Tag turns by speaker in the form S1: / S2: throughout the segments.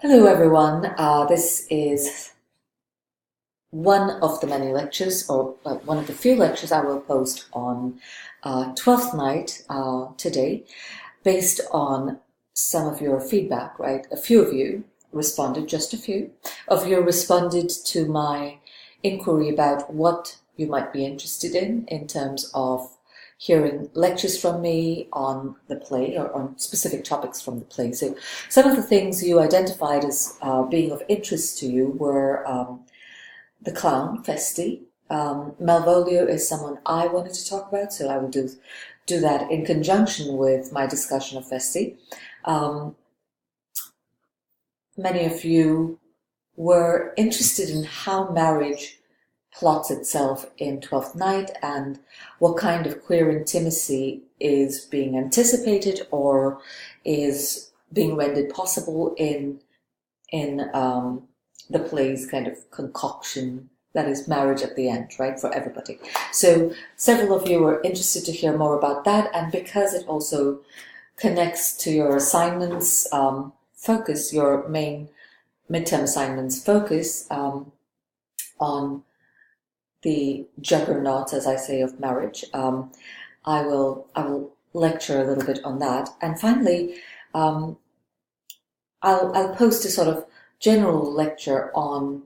S1: Hello everyone, this is one of the many lectures, or one of the few lectures I will post on 12th night today, based on some of your feedback, right? A few of you responded, just a few of you responded to my inquiry about what you might be interested in terms of hearing lectures from me on the play or on specific topics from the play. So some of the things you identified as being of interest to you were the clown, Feste. Malvolio is someone I wanted to talk about, so I will do that in conjunction with my discussion of Feste. Many of you were interested in how marriage plots itself in Twelfth Night and what kind of queer intimacy is being anticipated or is being rendered possible in the play's kind of concoction, that is marriage at the end, right, for everybody. So several of you were interested to hear more about that, and because it also connects to your assignments focus, your main midterm assignments focus on the juggernaut, as I say, of marriage. I will lecture a little bit on that, and finally, I'll post a sort of general lecture on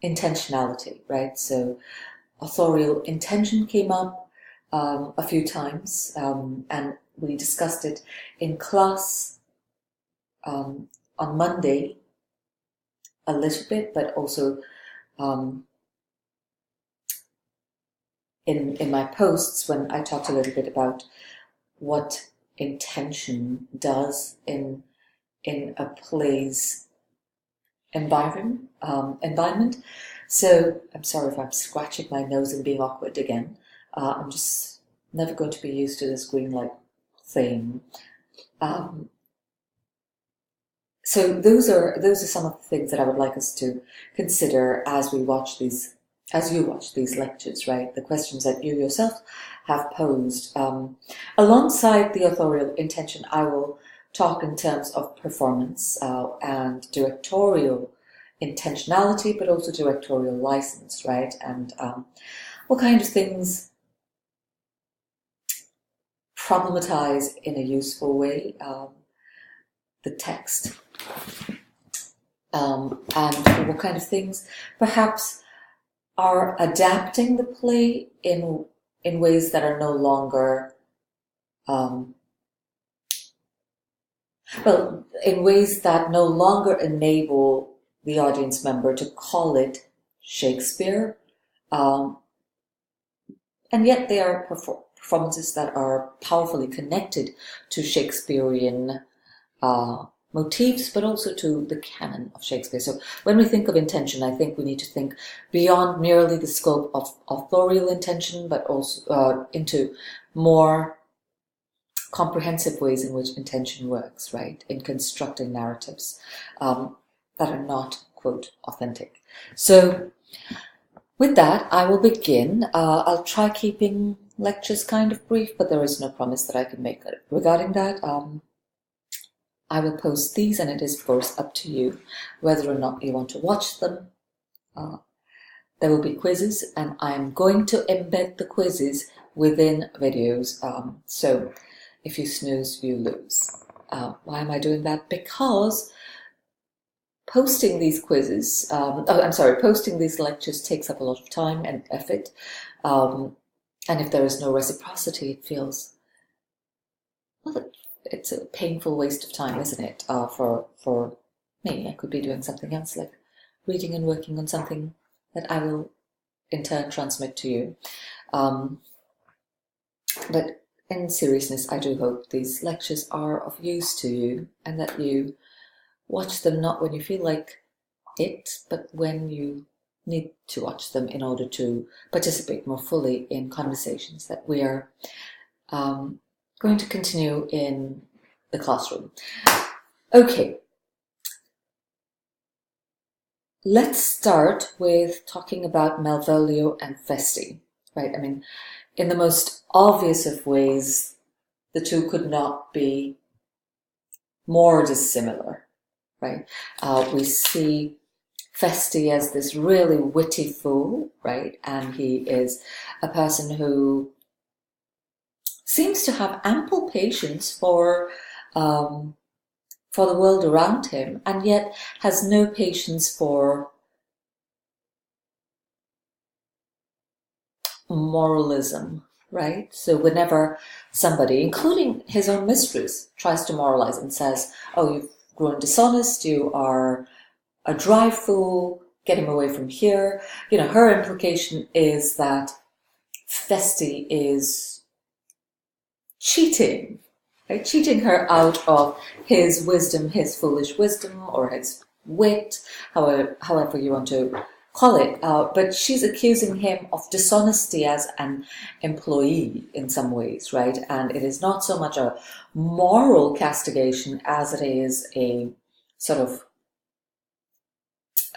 S1: intentionality, right? So, authorial intention came up a few times, and we discussed it in class on Monday a little bit, but also in my posts when I talked a little bit about what intention does in a play's environment. So I'm sorry if I'm scratching my nose and being awkward again. I'm just never going to be used to this green light thing. So those are some of the things that I would like us to consider as you watch these lectures, right? The questions that you yourself have posed. Alongside the authorial intention, I will talk in terms of performance and directorial intentionality, but also directorial license, right? And what kind of things problematize in a useful way the text, and what kind of things perhaps are adapting the play in ways that are no longer in ways that no longer enable the audience member to call it Shakespeare, and yet they are performances that are powerfully connected to Shakespearean motifs, but also to the canon of Shakespeare. So when we think of intention, I think we need to think beyond merely the scope of authorial intention, but also into more comprehensive ways in which intention works, right, in constructing narratives that are not, quote, authentic. So with that, I will begin. I'll try keeping lectures kind of brief, but there is no promise that I can make regarding that. I will post these, and it is, of course, up to you whether or not you want to watch them. There will be quizzes, and I'm going to embed the quizzes within videos. So if you snooze, you lose. Why am I doing that? Because posting these quizzes, posting these lectures takes up a lot of time and effort. And if there is no reciprocity, it feels, well, it's a painful waste of time, isn't it? For me, I could be doing something else, like reading and working on something that I will in turn transmit to you. But in seriousness, I do hope these lectures are of use to you, and that you watch them not when you feel like it, but when you need to watch them in order to participate more fully in conversations that we are going to continue in the classroom. Okay, let's start with talking about Malvolio and Feste, right? I mean, in the most obvious of ways, the two could not be more dissimilar, right? We see Feste as this really witty fool, right? And he is a person who seems to have ample patience for the world around him, and yet has no patience for moralism, right? So whenever somebody, including his own mistress, tries to moralize and says, oh, you've grown dishonest, you are a dry fool, get him away from here. You know, her implication is that Feste is cheating, right? Cheating her out of his wisdom, his foolish wisdom, or his wit, however you want to call it. But she's accusing him of dishonesty as an employee in some ways, right? And it is not so much a moral castigation as it is a sort of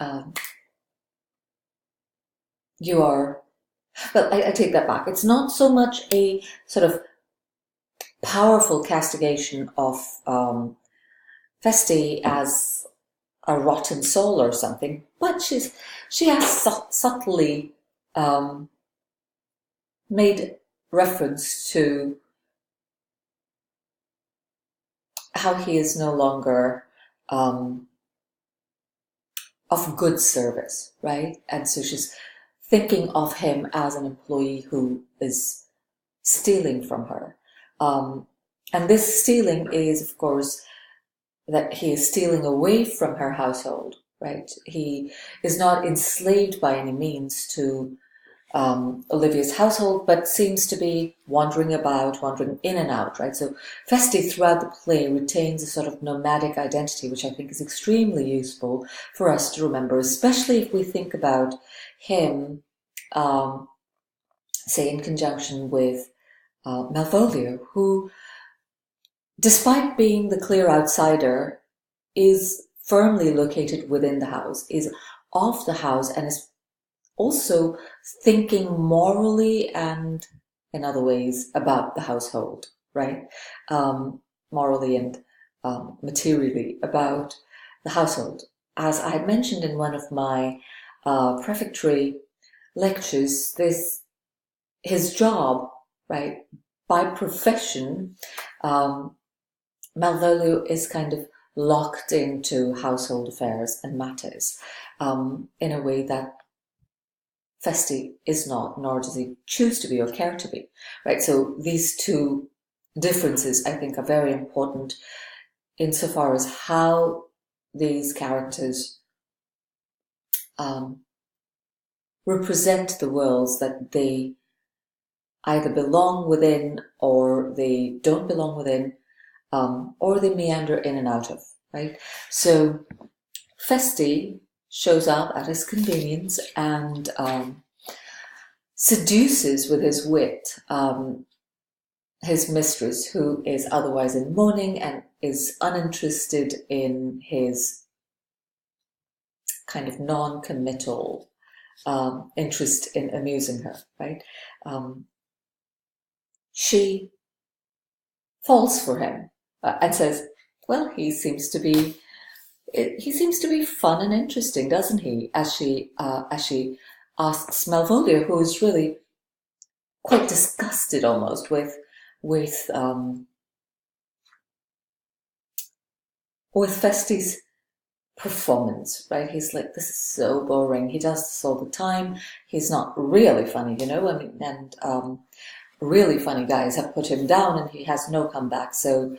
S1: I take that back. It's not so much a sort of powerful castigation of Feste as a rotten soul or something, but she has subtly made reference to how he is no longer of good service, right? And so she's thinking of him as an employee who is stealing from her. And this stealing is, of course, that he is stealing away from her household, right? He is not enslaved by any means to Olivia's household, but seems to be wandering in and out, right? So Feste throughout the play retains a sort of nomadic identity, which I think is extremely useful for us to remember, especially if we think about him, say, in conjunction with Malvolio, who, despite being the clear outsider, is firmly located within the house, is of the house, and is also thinking morally and in other ways about the household, right? Morally and materially about the household. As I had mentioned in one of my prefatory lectures, his job, right, by profession, Malvolio is kind of locked into household affairs and matters in a way that Feste is not, nor does he choose to be or care to be, right? So these two differences, I think, are very important insofar as how these characters represent the worlds that they either belong within or they don't belong within, or they meander in and out of, right? So Feste shows up at his convenience and seduces with his wit his mistress, who is otherwise in mourning and is uninterested in his kind of non-committal interest in amusing her, right? She falls for him and says, well, he seems to be fun and interesting, doesn't he? As she asks Malvolio, who is really quite disgusted almost with Feste's performance, right? He's like, this is so boring. He does this all the time. He's not really funny, you know. I mean, and really funny guys have put him down, and he has no comeback. So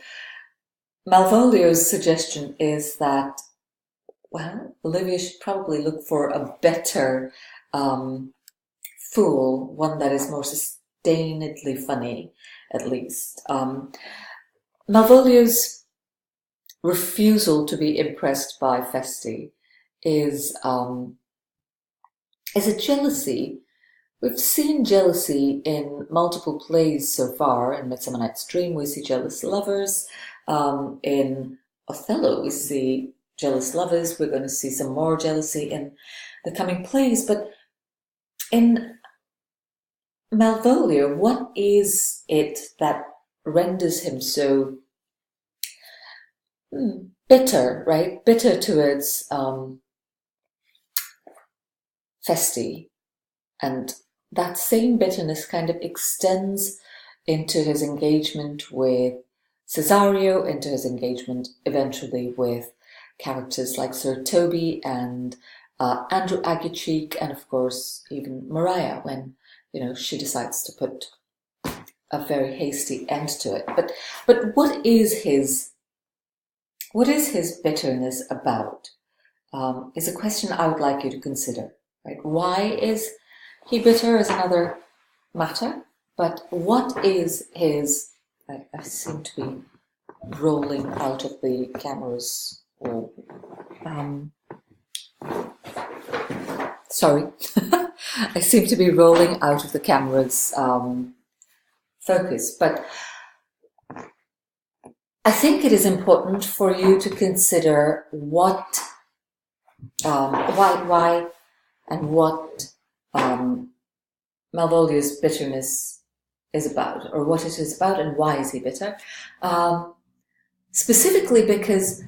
S1: Malvolio's suggestion is that, well, Olivia should probably look for a better fool, one that is more sustainedly funny, at least. Malvolio's refusal to be impressed by Feste is a jealousy. We've seen jealousy in multiple plays so far. In Midsummer Night's Dream, we see jealous lovers. In Othello, we see jealous lovers. We're going to see some more jealousy in the coming plays. But in Malvolio, what is it that renders him so bitter, right? Bitter towards Feste. And that same bitterness kind of extends into his engagement with Cesario, into his engagement eventually with characters like Sir Toby and Andrew Aguecheek, and of course even Maria, when she decides to put a very hasty end to it. But what is his bitterness about? Is a question I would like you to consider. Right? Why is he bitter is another matter, but what is his? I seem to be rolling out of the camera's. Sorry, I seem to be rolling out of the camera's focus, but I think it is important for you to consider what, why, and what Malvolio's bitterness is about, or what it is about, and why is he bitter. Specifically because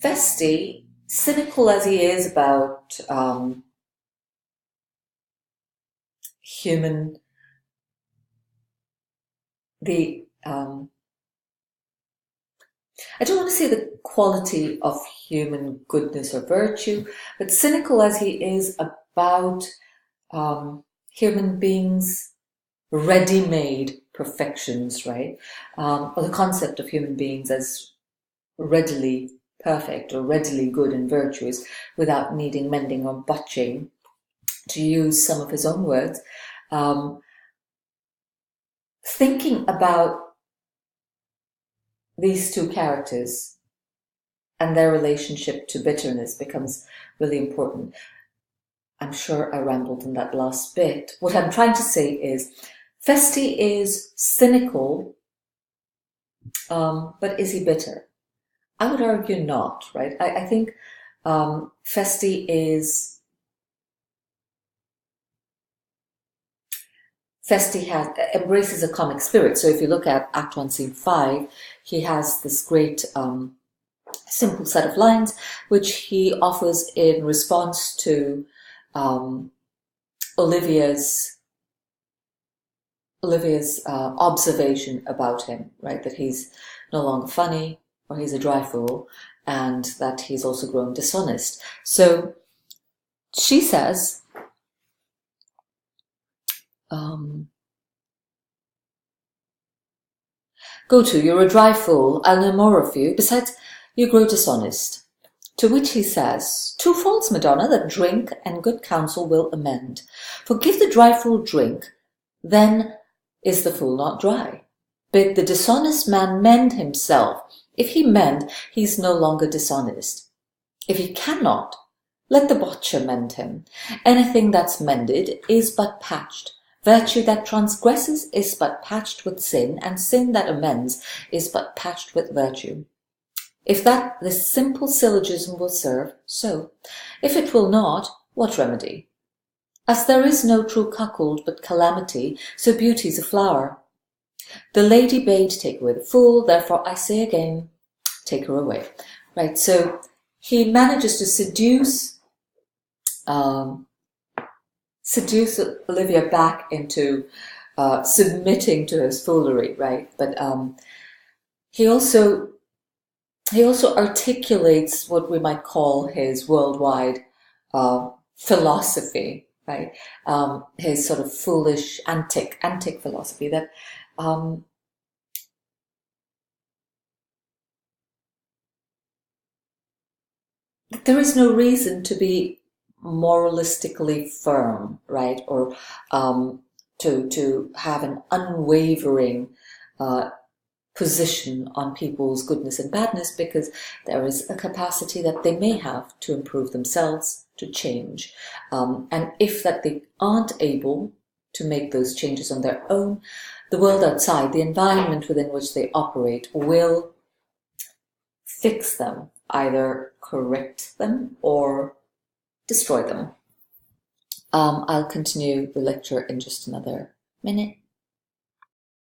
S1: Feste, cynical as he is about human, I don't want to say the quality of human goodness or virtue, but cynical as he is about human beings' ready-made perfections, right? Or the concept of human beings as readily perfect or readily good and virtuous without needing mending or botching, to use some of his own words. Thinking about these two characters and their relationship to bitterness becomes really important. I'm sure I rambled in that last bit. What I'm trying to say is Feste is cynical, but is he bitter? I would argue not, right? I think Feste embraces a comic spirit. So if you look at Act 1, Scene 5, he has this great simple set of lines which he offers in response to Olivia's observation about him, right? That he's no longer funny, or he's a dry fool, and that he's also grown dishonest. So she says, "Go to, you're a dry fool, I'll know more of you, besides you grow dishonest." To which he says, "Two faults, Madonna, that drink and good counsel will amend. For give the dry fool drink, then is the fool not dry. Bid the dishonest man mend himself. If he mend, he's no longer dishonest. If he cannot, let the botcher mend him. Anything that's mended is but patched. Virtue that transgresses is but patched with sin, and sin that amends is but patched with virtue. If that this simple syllogism will serve, so. If it will not, what remedy? As there is no true cuckold but calamity, so beauty's a flower. The lady bade take away the fool, therefore I say again, take her away." Right, so he manages to seduce Olivia back into submitting to his foolery, right? But he also articulates what we might call his worldwide philosophy, right? His sort of foolish, antic philosophy that there is no reason to be moralistically firm, right? Or to have an unwavering position on people's goodness and badness, because there is a capacity that they may have to improve themselves, to change. And if that they aren't able to make those changes on their own, the world outside, the environment within which they operate, will fix them, either correct them or destroy them. I'll continue the lecture in just another minute.